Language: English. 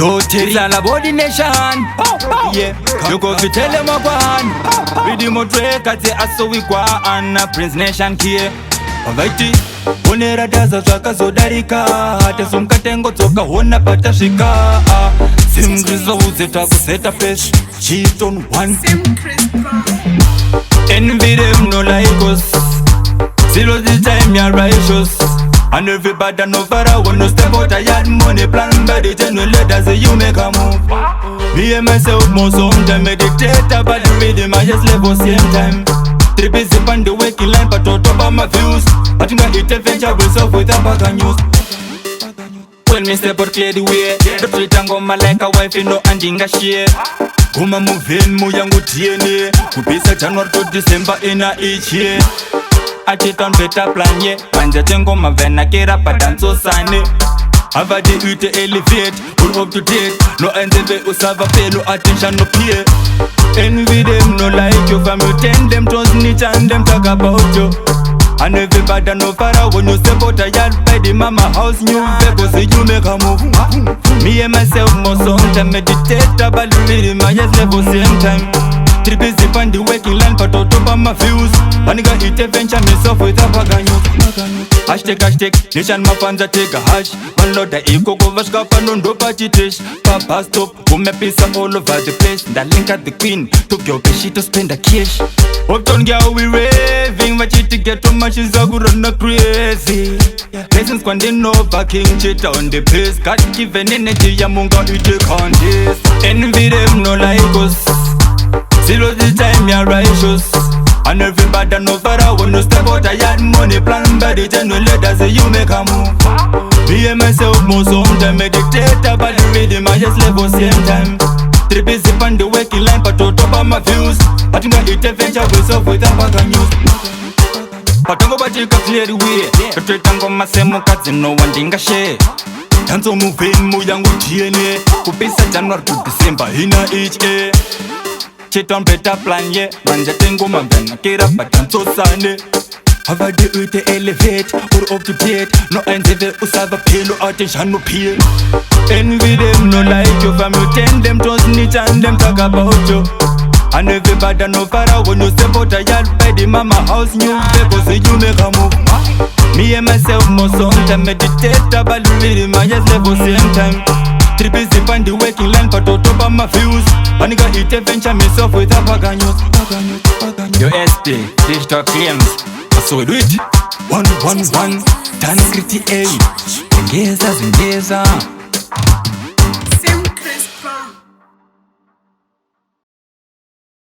It's all about the nation. Yeah, you go to tell them one. Riddim Musaga Riddim Prince Nation here. Avaiti Onera daza zaka zodarika hata sumkatengo toka hona pata shika Samcris uzeta kuseta fresh cheat on one Samcris Production. Envy them no like us. Zero the time you're righteous. And everybody know for I want to step out a yard money plan by the genuine letters you make a move. Me and myself more sometimes meditate about the rhythm I just live on same time. Three busy on the waking line but on top of my views. I think I hit a venture myself with a bag of news. When me step out clear the way, the treat and go my like a wife you know and dinga share. Kuma moving mu yangu tiene kupisa January to December in each year. I cheat on better plan, yeah. Manja chengo mavena kera padanzo sane. Hava de ute elevate, pull up to date. No NZV usava pay, no attention, no peer. Envy them, no like you. From you tend them to snitch and them talk about you. And everybody know for when you step out a yard by the mama house new people say you make a move. Me and myself more sometimes meditate about the rhythm I just level same time. Three busy on the waking line but on top of my views. And I hit a venture myself with a bag of news. Hashtag nation mafanza take a hash. One lot of eco go vashka panondo party tish. Papa stop, come a piece all over the place. That link at the queen, took your peshi to spend a cash. Uptown girl we raving, but you to get too much is a good on crazy. Lessons when they know backing shit on the place. Got given energy, yamunga ute contest. Envy them no like us. Zero the time you're righteous. And everybody know for I want to step out a yard money plan by the genuine letters you make a move. Me and myself more sometimes meditate about the rhythm I just live on same time. Three busy on the waking line but on top of my views. I think I hit a venture myself with a bag of news. Patango bajika clear the way. Katretango masemo kazi no one dinga share. Tanzo moving mu yangu tiene. Kupisa January to December in each year. Cheat on better plan, yeah. Manja tengo mavena kera patanzo sane. Hava de ute elevate, or up to date. No NZV usava pay, no attention, no peer. Envy them, no like you. From you tend them to snitch and them talk about you. And everybody know for when you step out a yard by the mama house new people say you make a move. Me and myself more sometimes meditate about the rhythm I just live on same time. Three busy on the waking line but on top of my views. And I got hit a venture myself with a bag of news. Your SD, digital claims. So we do it. 111, done Creety. Ngeza zingeza.